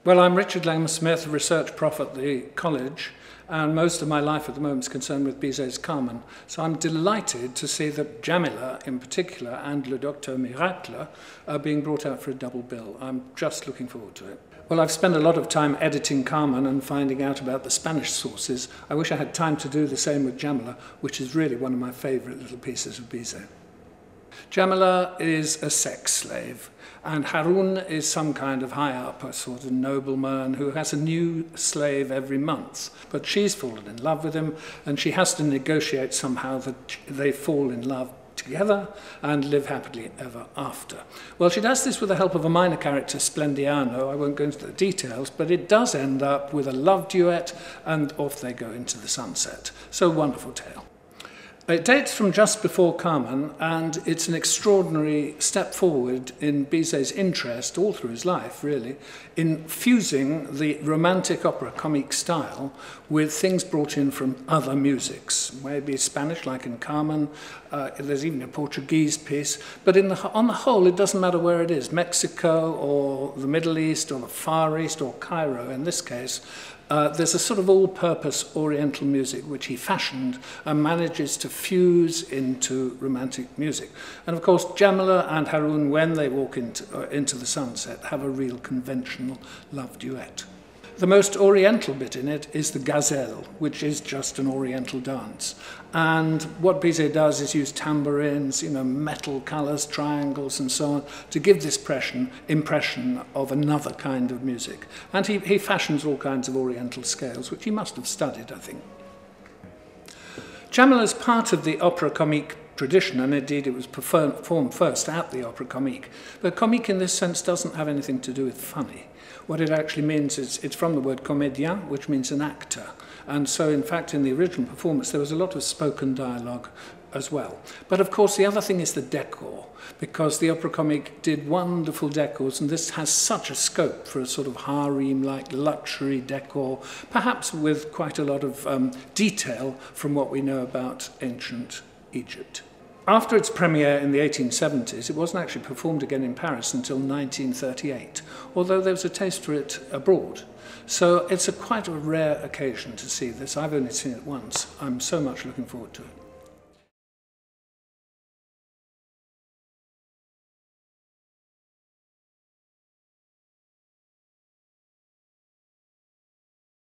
Well, I'm Richard Langham Smith, a research prof at the college, and most of my life at the moment is concerned with Bizet's Carmen. So I'm delighted to see that Djamileh in particular and Le Docteur Miracle are being brought out for a double bill. I'm just looking forward to it. Well, I've spent a lot of time editing Carmen and finding out about the Spanish sources. I wish I had time to do the same with Djamileh, which is really one of my favourite little pieces of Bizet. Djamileh is a sex slave, and Harun is some kind of high-up, a sort of nobleman who has a new slave every month. But she's fallen in love with him, and she has to negotiate somehow that they fall in love together and live happily ever after. Well, she does this with the help of a minor character, Splendiano. I won't go into the details, but it does end up with a love duet, and off they go into the sunset. So, wonderful tale. It dates from just before Carmen, and it's an extraordinary step forward in Bizet's interest, all through his life really, in fusing the romantic opera comique style with things brought in from other musics. Maybe Spanish, like in Carmen, there's even a Portuguese piece, but on the whole, it doesn't matter where it is, Mexico or the Middle East or the Far East or Cairo in this case. There's a sort of all-purpose Oriental music which he fashioned and manages to fuse into romantic music. And of course, Djamileh and Harun, when they walk into the sunset, have a real conventional love duet. The most Oriental bit in it is the gazelle, which is just an Oriental dance. And what Bizet does is use tambourines, metal colours, triangles and so on, to give this impression of another kind of music. And he fashions all kinds of Oriental scales, which he must have studied, I think. Djamileh is part of the opera comique tradition, and indeed it was performed first at the opera comique. But comique in this sense doesn't have anything to do with funny. What it actually means is it's from the word comédien, which means an actor. And so, in fact, in the original performance, there was a lot of spoken dialogue as well. But of course, the other thing is the decor, because the opera comique did wonderful decors, and this has such a scope for a sort of harem-like luxury decor, perhaps with quite a lot of detail from what we know about ancient Egypt. After its premiere in the 1870s, it wasn't actually performed again in Paris until 1938, although there was a taste for it abroad. So it's quite a rare occasion to see this. I've only seen it once. I'm so much looking forward to it.